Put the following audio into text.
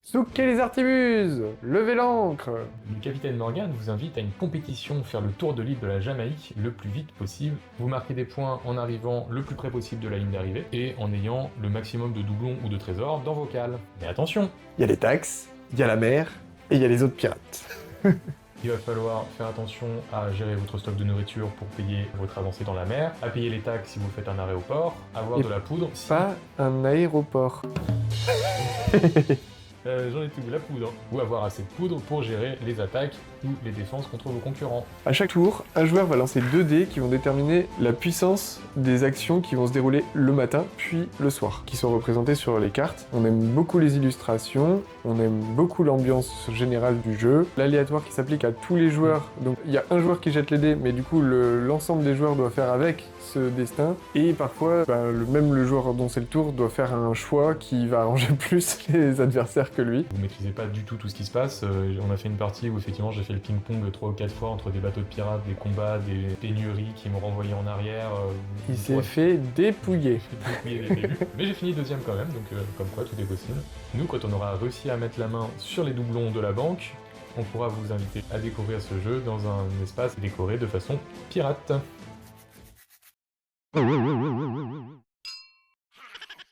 Souquez les artimuses! Levez l'ancre! Le capitaine Morgan vous invite à une compétition faire le tour de l'île de la Jamaïque le plus vite possible. Vous marquez des points en arrivant le plus près possible de la ligne d'arrivée et en ayant le maximum de doublons ou de trésors dans vos cales. Mais attention, Il y a les taxes, il y a la mer, et il y a les autres pirates. il va falloir faire attention à gérer votre stock de nourriture pour payer votre avancée dans la mer, à payer les taxes si vous faites un arrêt au port, avoir Et de la poudre si... Pas un aéroport. J'en ai tout, la poudre. Ou avoir assez de poudre pour gérer les attaques ou les défenses contre vos concurrents. À chaque tour, un joueur va lancer 2 dés qui vont déterminer la puissance des actions qui vont se dérouler le matin, puis le soir, qui sont représentées sur les cartes. On aime beaucoup les illustrations, on aime beaucoup l'ambiance générale du jeu, l'aléatoire qui s'applique à tous les joueurs. Donc il y a un joueur qui jette les dés, mais du coup l'ensemble des joueurs doit faire avec ce destin. Et parfois, même le joueur dont c'est le tour doit faire un choix qui va arranger plus les adversaires que lui. Vous maîtrisez pas du tout ce qui se passe. On a fait une partie où effectivement j'ai fait le ping-pong 3 ou 4 fois entre des bateaux de pirates, des combats, des pénuries qui m'ont renvoyé en arrière. Il s'est fait dépouiller. Mais j'ai fini deuxième quand même, donc comme quoi tout est possible. Nous, quand on aura réussi à mettre la main sur les doublons de la banque, on pourra vous inviter à découvrir ce jeu dans un espace décoré de façon pirate.